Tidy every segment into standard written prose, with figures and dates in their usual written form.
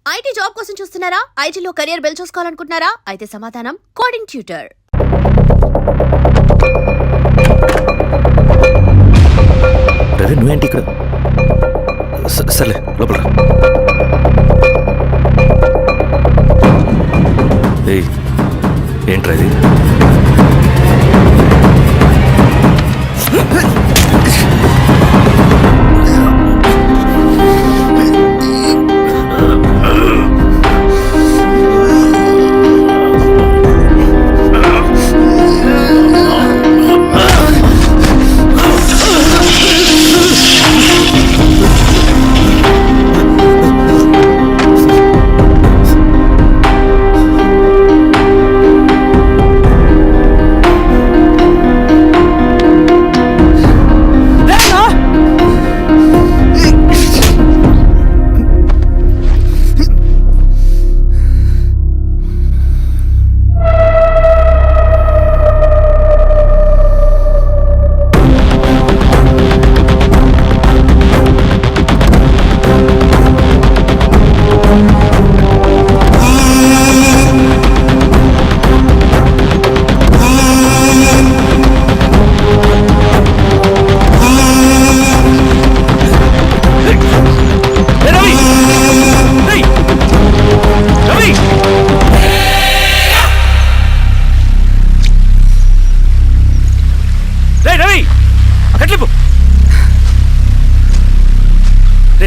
IT job కోసం చూస్తున్నారా? ఐటీలో కెరియర్ బిల్డ్ చూసుకోవాలనుకుంటున్నారా? అయితే సమాధానం కోడింగ్ ట్యూటర్. నువ్వేంటి ఇక్కడ? సర్లే లోపల. ఏంట్రా ఇది?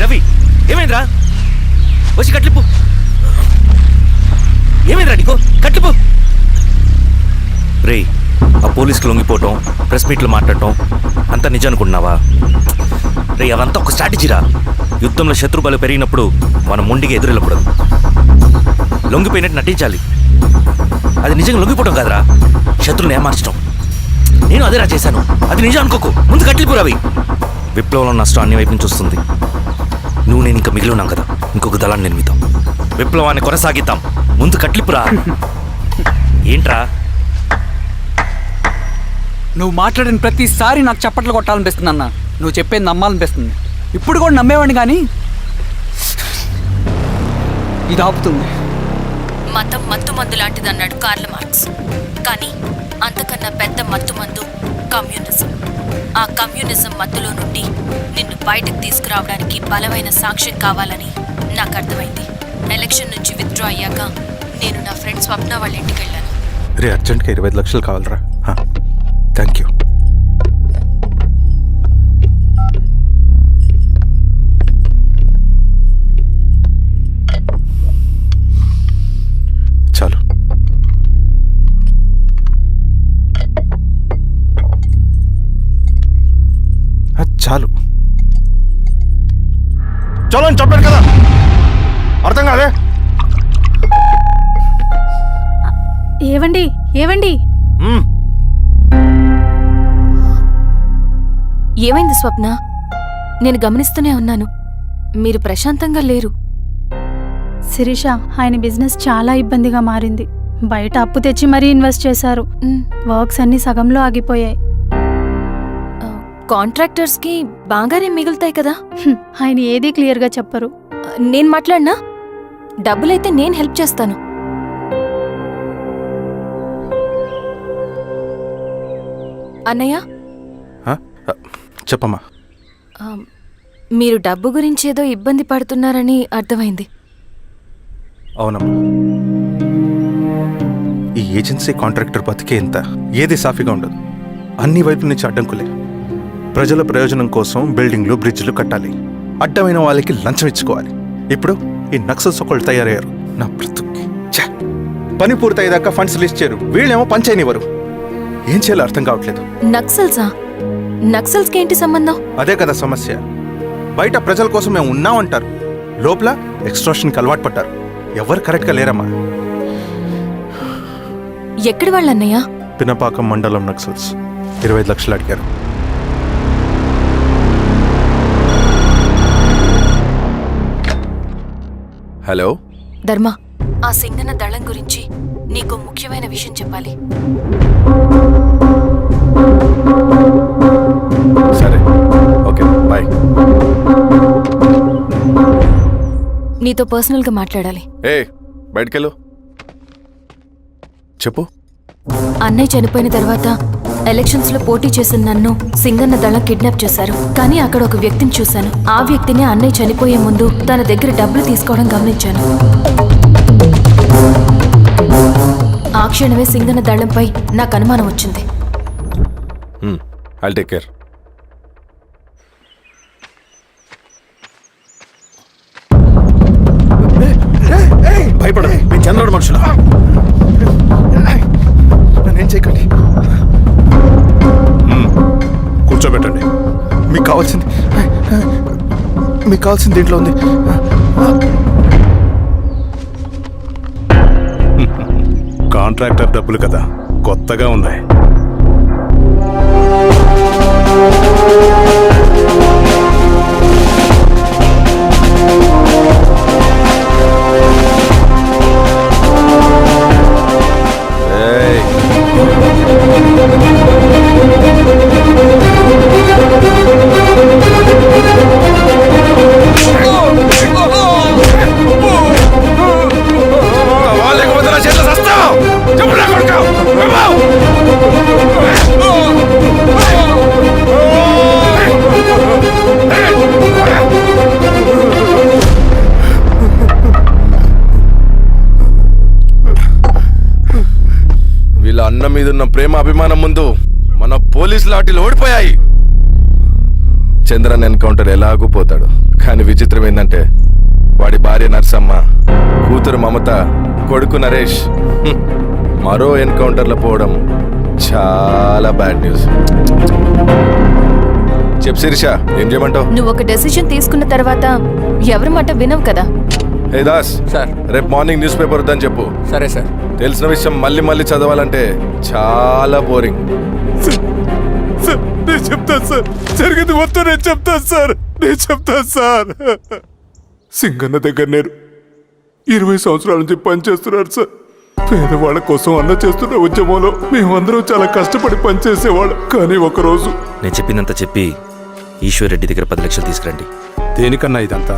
రవి, ఏమైందిరా? వచ్చి కట్లిప్పు. ఏమైందిరా నీకు? కట్లిప్పు. రే, ఆ పోలీసుకి లొంగిపోవటం, ప్రెస్ మీట్లు మాట్లాడటం అంతా నిజం అనుకుంటున్నావా? రే, అవంతా ఒక స్ట్రాటజీరా. యుద్ధంలో శత్రుబలు పెరిగినప్పుడు మనం ముండిగా ఎదురెళ్ళకూడదు, లొంగిపోయినట్టు నటించాలి. అది నిజంగా లొంగిపోవటం కాదురా, శత్రువుని ఏమార్చడం. నేను అదేరా చేశాను. అది నిజం అనుకోకు. ముందు కట్లిప్పు రవి. విప్లవంలో నష్టం అన్ని వైపు నుంచి వస్తుంది. నువ్వు నేను ఇంకా మిగిలి ఉన్నాం కదా, ఇంకొక దళాన్ని నిర్మిద్దాం, విప్లవాన్ని కొనసాగిద్దాం. ముందు కట్లిప్పురా. ఏంట్రా నువ్వు మాట్లాడిన ప్రతిసారి నాకు చప్పట్లు కొట్టాలనిపిస్తుంది అన్న. నువ్వు చెప్పేది నమ్మాలనిపిస్తుంది. ఇప్పుడు కూడా నమ్మేవాడిని, కానీ ఇది ఆపుతుంది. మతం మత్తు మందు లాంటిదన్నాడు కార్ల్ మార్క్స్. కానీ అంతకన్నా పెద్ద మత్తు మందు కమ్యూనిజం. ఆ కమ్యూనిజం మత్తులో నుండి నిన్ను బయటకు తీసుకురావడానికి బలమైన సాక్ష్యం కావాలని నాకు అర్థమైంది. ఎలక్షన్ నుంచి విత్డ్రా అయ్యాక నేను నా ఫ్రెండ్ స్వప్న వాళ్ళ ఇంటికి వెళ్ళాను. రే, అర్జెంట్గా 25 లక్షలు కావాలరా. Thank you. చాలు. చాలు చలో అని చెప్పాను కదా, అర్థం కాదే? ఏవండి ఏవండి, ఏమైంది స్వప్న? నేను గమనిస్తూనే ఉన్నాను, మీరు ప్రశాంతంగా లేరు. శిరీష, ఆయన బిజినెస్ చాలా ఇబ్బందిగా మారింది. బయట అప్పు తెచ్చి మరీ ఇన్వెస్ట్ చేశారు. వర్క్స్ అన్ని సగంలో ఆగిపోయాయి. కాంట్రాక్టర్స్కి బాగానే మిగులుతాయి కదా. ఆయన ఏదీ క్లియర్గా చెప్పరు. నేను మాట్లాడినా డబ్బులైతే నేను హెల్ప్ చేస్తాను. అన్నయ్య, చెప్పమ్మా. మీరు డబ్బు గురించి ఏదో ఇబ్బంది పడుతున్నారని అర్థమైంది. అవునమ్మా, ఈ ఏజెన్సీ కాంట్రాక్టర్ బతికే ఇంత ఏది సాఫీగా ఉండదు. అన్ని వైపుల నుంచి అడ్డంకులే. ప్రజల ప్రయోజనం కోసం బిల్డింగ్లు, బ్రిడ్జ్లు కట్టాలి, అడ్డమైన వాళ్ళకి లంచం ఇచ్చుకోవాలి. ఇప్పుడు ఈ నక్సల్స్ ఒకళ్ళు తయారయ్యారు. నా బ్రతుక్కి పని పూర్తయ్యేదాకా ఫండ్స్ లిస్ట్ చేయరు, వీళ్ళేమో పని చేయనివ్వరు. ఏం చేయాలో అర్థం కావట్లేదు. నక్సల్సా? నక్సల్స్కి ఏంటి సంబంధం? అదే కదా సమస్య. బయట ప్రజల కోసం మేము ఉన్నామంటారు, లోపల ఎక్స్ట్రాషన్కి అలవాటు పడ్డారు. ఎవరు కరెక్ట్గా లేరమ్మా. ఎక్కడి వాళ్ళన్నయ్య? పినపాకం మండలం నక్సల్స్ 25 లక్షలు అడిగారు. హలో ధర్మ, ఆ సింగన దళం గురించి నీకు ముఖ్యమైన విషయం చెప్పాలి. సరే, ఓకే, బాయ్. నీతో పర్సనల్గా మాట్లాడాలి. ఏ బయటకెళ్ళు. చెప్పు. అన్నయ్య చనిపోయిన తర్వాత ఎలక్షన్స్ లో పోటీ చేసిన నన్ను సింగన్న దళం కిడ్నాప్ చేశారు. కానీ అక్కడ ఒక వ్యక్తిని చూశాను. ఆ వ్యక్తిని అన్నయ్య చనిపోయే ముందు తన దగ్గర డబ్బులు తీసుకోవడం గమనించాను. ఆ క్షణమే సింగన్న దళంపై నాకు అనుమానం వచ్చింది. I'll take care. భయపడ, నేను చంద్రుడు మనుషులు. నన్నేం చేయకండి. కూర్చోబెట్టండి. మీకు కావాల్సింది దీంట్లో ఉంది. కాంట్రాక్టర్ డబ్బులు కదా, కొత్తగా ఉన్నాయి. వీళ్ళ అన్న మీదున్న ప్రేమ అభిమానం ముందు మన పోలీస్ లాఠీలు ఓడిపోయాయి. చంద్రన్ ఎన్కౌంటర్ ఎలాగూ పోతాడు. కానీ విచిత్రం ఏంటంటే వాడి భార్య నర్సమ్మ, కూతురు మమత, కొడుకు నరేష్ మరో ఎన్కౌంటర్లో పోవడం చాలా బ్యాడ్ న్యూస్. చెప్ శిరీష, ఏం చేయమంటావు? నువ్వు ఒక డెసిషన్ తీసుకున్న తర్వాత ఎవరి మాట వినవు కదా. హే దాస్, సార్. రేపు మార్నింగ్ న్యూస్ పేపర్ వద్దని చెప్పు. సరే సార్. తెలిసిన విషయం మళ్ళీ మళ్ళీ చదవాలంటే చాలా బోరింగ్. నేను చెప్తాను సార్, జరిగింది మొత్తం నేను చెప్తాను సార్. సింగన్న దగ్గర నేను 20 సంవత్సరాల నుంచి పనిచేస్తున్నారు సార్. పేదవాళ్ళ కోసం అన్న చేస్తున్న ఉద్యమంలో మేమందరం చాలా కష్టపడి పనిచేసేవాళ్ళం. కానీ ఒకరోజు నేను చెప్పినంత చెప్పి ఈశ్వర్ రెడ్డి దగ్గర 10 లక్షలు తీసుకురండి. దేనికన్నా ఇదంతా?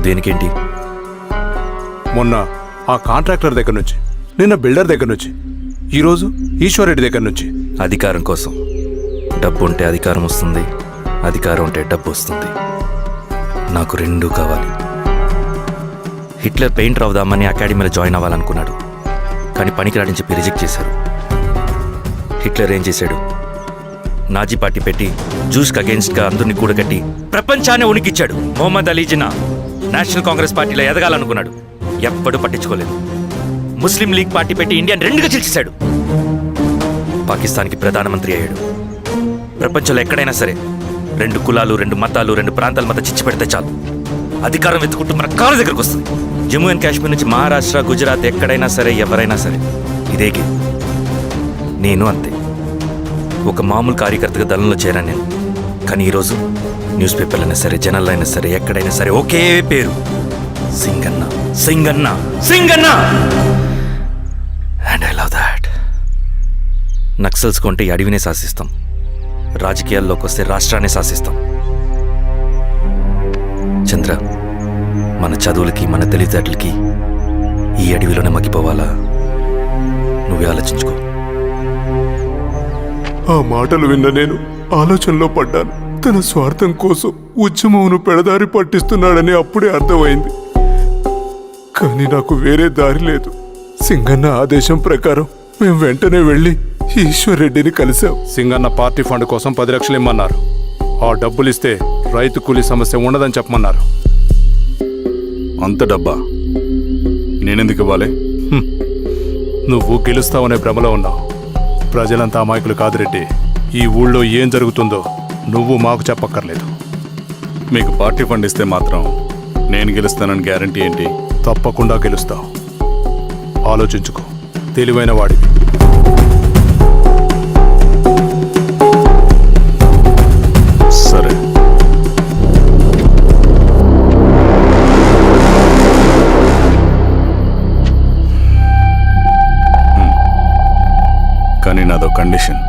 దేనికేంటి? మొన్న ఆ కాంట్రాక్టర్ దగ్గర నుంచి, నిన్న బిల్డర్ దగ్గర నుంచి, ఈరోజు ఈశ్వర్ రెడ్డి దగ్గర నుంచి. అధికారం కోసం. డబ్బు ఉంటే అధికారం వస్తుంది, అధికారం ఉంటే డబ్బు వస్తుంది. నాకు రెండూ కావాలి. హిట్లర్ పెయింటర్ అవుదామని అకాడమీలో జాయిన్ అవ్వాలనుకున్నాడు. కానీ పనికిరాడని చెప్పి రిజెక్ట్ చేశారు. హిట్లర్ ఏం చేశాడు? నాజీ పార్టీ పెట్టి జూస్కి అగేన్స్ట్గా అందరినీ కూడగట్టి ప్రపంచాన్ని ఉనికిచ్చాడు. మొహమ్మద్ అలీ జిన్నా నేషనల్ కాంగ్రెస్ పార్టీలో ఎదగాలనుకున్నాడు. ఎప్పుడూ పట్టించుకోలేదు. ముస్లిం లీగ్ పార్టీ పెట్టి ఇండియాని రెండుగా చీల్చేశాడు. పాకిస్తాన్కి ప్రధానమంత్రి అయ్యాడు. ప్రపంచంలో ఎక్కడైనా సరే 2 కులాలు, 2 మతాలు, 2 ప్రాంతాల మధ్య చిచ్చు పెడితే చాలు, అధికారం వెతుకుంటూ మన కాళ్ళ దగ్గరకు వస్తుంది. జమ్మూ అండ్ కాశ్మీర్ నుంచి మహారాష్ట్ర, గుజరాత్ ఎక్కడైనా సరే, ఎవరైనా సరే ఇదే గేమ్. నేను అంతే. ఒక మామూలు కార్యకర్తగా దళంలో చేరాను నేను. కానీ ఈరోజు న్యూస్ పేపర్లు అయినా సరే, జనాల్లో అయినా సరే, ఎక్కడైనా సరే ఒకే పేరు, Singanna, Singanna, Singanna. And I love that. Naxals కొంటే ఈ అడవినే శాసిస్తాం, రాజకీయాల్లోకి వస్తే రాష్ట్రాన్ని శాసిస్తాం. చంద్ర, మన చదువులకి, మన తెలివితేటలకి ఈ అడవిలోనే మగ్గిపోవాలా? నువ్వే ఆలోచించుకో. ఆ మాటలు విన్న నేను ఆలోచనలో పడ్డాను. తన స్వార్థం కోసం ఉద్యమమును పెడదారి పట్టిస్తున్నాడని అప్పుడే అర్థమైంది. కానీ నాకు వేరే దారి లేదు. సింగన్న ఆదేశం ప్రకారం మేము వెంటనే వెళ్ళి ఈశ్వర్ రెడ్డిని కలిశాం. సింగన్న పార్టీ ఫండ్ కోసం 10 లక్షలు ఇమ్మన్నారు. ఆ డబ్బులు ఇస్తే రైతు కూలీ సమస్య ఉండదని చెప్పమన్నారు. అంత డబ్బా నేనెందుకు ఇవ్వాలి? నువ్వు గెలుస్తావనే భ్రమలో ఉన్నావు. ప్రజలంతా అమాయకులు కాదు రెడ్డి. ఈ ఊళ్ళో ఏం జరుగుతుందో నువ్వు మాకు చెప్పక్కర్లేదు. మీకు పార్టీ ఫండ్ ఇస్తే మాత్రం నేను గెలుస్తానని గ్యారంటీ ఏంటి? తప్పకుండా గెలుస్తావు. ఆలోచించుకో, తెలివైన వాడివి. సరే, కానీ నాదో కండిషన్.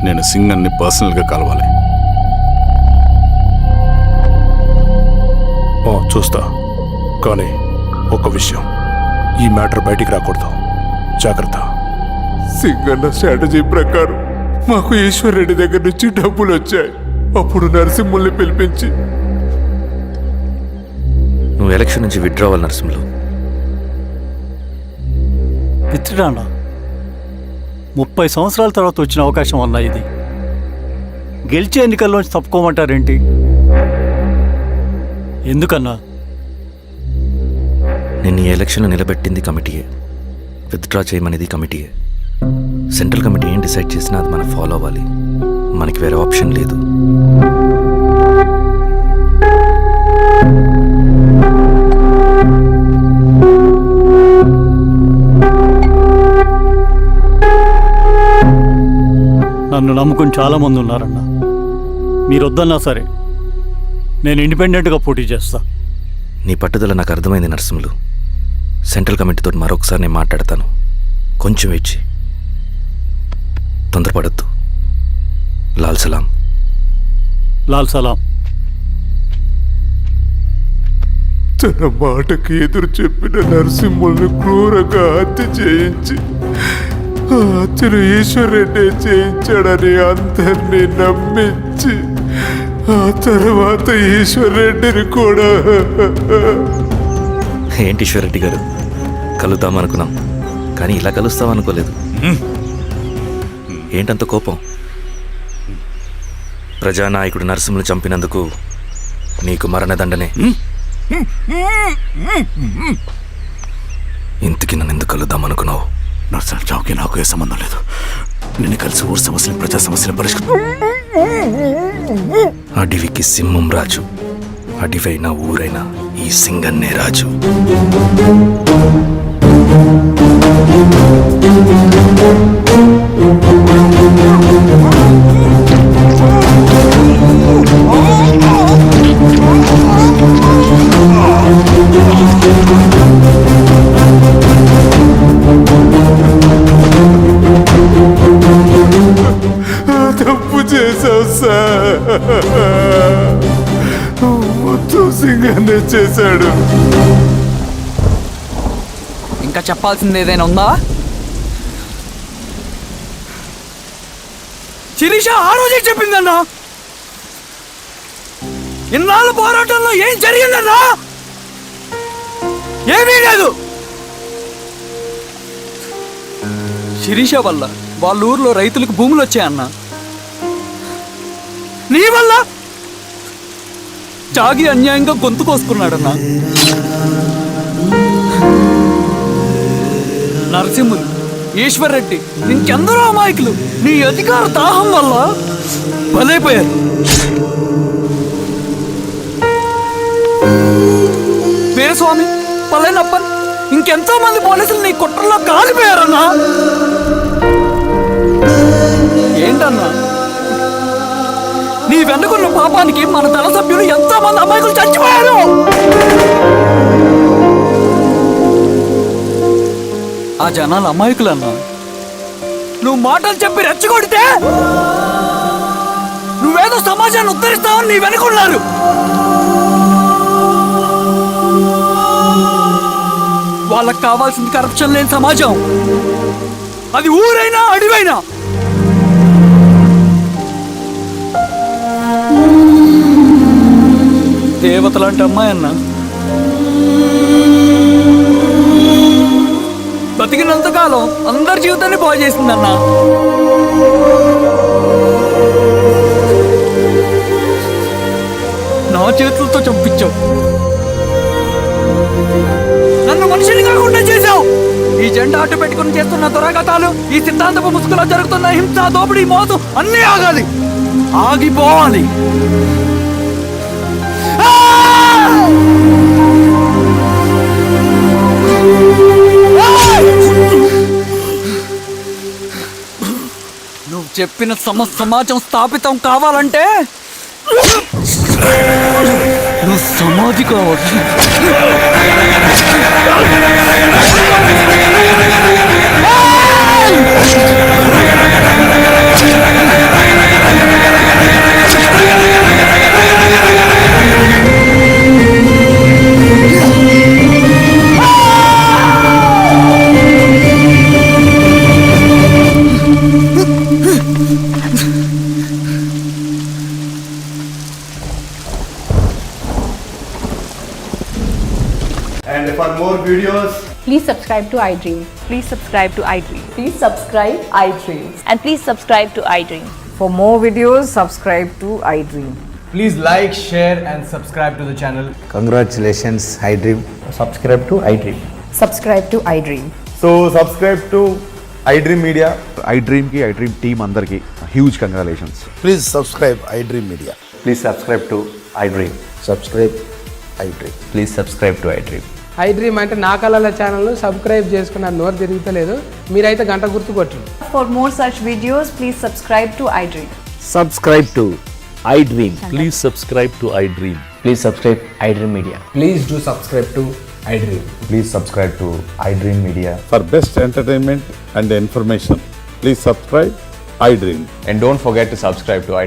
నేను సింగన్ని పర్సనల్గా కలవాలి. చూస్తా, కానీ ఒక విషయం, ఈ మ్యాటర్ బయటికి రాకూడదు. జాగ్రత్త. సింగన్న స్ట్రాటజీ ప్రకారం మాకు ఈశ్వర్ రెడ్డి దగ్గర నుంచి డబ్బులు వచ్చాయి. అప్పుడు నరసింహుల్ని పిలిపించి, నువ్వు ఎలక్షన్ నుంచి విత్డ్రా అవ్వాలి నరసింహులు. విత్డ్రానా? 30 సంవత్సరాల తర్వాత వచ్చిన అవకాశం అన్నా ఇది. గెలిచే ఎన్నికల్లోంచి తప్పుకోమంటారేంటి? ఎందుకన్నా? నిన్ను ఈ ఎలక్షన్లో నిలబెట్టింది కమిటీయే, విత్డ్రా చేయమనేది కమిటీయే. సెంట్రల్ కమిటీ ఏం డిసైడ్ చేసినా అది మనం ఫాలో అవ్వాలి. మనకి వేరే ఆప్షన్ లేదు. నన్ను నమ్ముకుని చాలామంది ఉన్నారన్నా. మీరు వద్దన్నా సరే నేను ఇండిపెండెంట్గా పోటీ చేస్తా. నీ పట్టుదల నాకు అర్థమైంది నరసింహులు. సెంట్రల్ కమిటీతో మరొకసారి నేను మాట్లాడతాను. కొంచెం వెయిట్, తొందరపడద్దు. లాల్ సలాం. లాల్ సలాం. తన మాటకి ఎదురు చెప్పిన నరసింహుల్ని క్రూరంగా హత్య చేయించి ఆ హత్యను ఈశ్వర్ రెడ్డి చేయించాడని అందరినీ నమ్మించి ఆ తర్వాత ఈశ్వర్ రెడ్డిని కూడా. ఏంటి ఈశ్వర్ రెడ్డి గారు, కలుద్దాం అనుకున్నాం కానీ ఇలా కలుస్తాం అనుకోలేదు. ఏంటంత కోపం? ప్రజానాయకుడు నరసింహులు చంపినందుకు నీకు మరణదండనే. ఇంతకీ నన్ను ఎందుకు కలుద్దాం అనుకున్నావు? నర్సన్ చావుకి నాకు ఏ సంబంధం లేదు. నిన్ను కలిసి ఊరు సమస్యలు, ప్రజా సమస్యలు పరిష్కరించు. అడవికి సింహం రాజు, అడవైనా ఊరైనా ఈ సింగన్నే రాజు. తప్పు చేశావు సార్. మొత్తం సింగన్నే చేశాడు. ఇంకా చెప్పాల్సింది ఏదైనా ఉందా? శిరీష ఆ రోజే చెప్పిందన్నా. ఇన్నాళ్ళ పోరాటంలో ఏం జరిగిందన్నా? ఏమీ లేదు. శిరీష వల్ల వాళ్ళ ఊర్లో రైతులకు భూములు వచ్చాయన్నా. నీ వల్ల చాగి అన్యాయంగా గొంతు కోసుకున్నాడన్నా. నరసింహులు, ఈశ్వర్ రెడ్డి, ఇంకెందరో అమాయకులు నీ అధికార దాహం వల్ల బలైపోయారు. వీరస్వామి, పల్లెనప్పన్, ఇంకెంతో మంది పోలీసులు నీ కుట్రల్లో కాలిపోయారన్నా. ఏంటన్నా నీ వెనుకున్న పాపానికి మన దళ సభ్యులు ఎంతో మంది అమాయకులు చచ్చిపోయారు. ఆ జనాలు అమాయకులన్నా. నువ్వు మాటలు చెప్పి రెచ్చగొడితే నువ్వేదో సమాజాన్ని ఉద్ధరిస్తావని నీ వెనుకున్నారు. వాళ్ళకి కావాల్సింది కరప్షన్ లేని సమాజం. అది ఊరైనా అడివైనా. దేవత లాంటి అమ్మాయి అన్న బతికినంతకాలం అందరి జీవితాన్ని బాగు చేసిందన్న. నా చేతులతో చంపించావు. నన్ను మనిషిని కాకుండా చేశావు. ఈ జెండా అడ్డు పెట్టుకుని చేస్తున్న దురాఘాతాలు, ఈ సిద్ధాంతపు ముసుగులో జరుగుతున్న హింస, దోపిడీ, మోసం అన్నీ ఆగాలి, ఆగిపోవాలి. నువ్వు చెప్పిన సమాజం స్థాపితం కావాలంటే నువ్వు సమాధి కావచ్చు. And for more videos, Please subscribe to iDream. Please subscribe to iDream. Please subscribe iDream. And please subscribe to iDream. For more videos, subscribe to iDream. Please like, share and subscribe to the channel. Congratulations iDream. Subscribe to iDream. Subscribe to iDream. so subscribe to iDream Media. iDream కి iDream team అందరికి huge congratulations. Please subscribe iDream Media. Please subscribe to iDream. Subscribe iDream. Please subscribe to iDream. iDream అంటే నా కళల channel subscribe చేసుకున్న నోరు తిరుగుతలేదు, మీరైతే గంట గుర్తు కొట్టండి. For more such videos, please subscribe to iDream. Subscribe to iDream. Please subscribe to iDream. Please subscribe iDream media. Please do subscribe to iDream. Please subscribe to iDream media. For best entertainment and information please subscribe iDream. And don't forget to subscribe to iDream.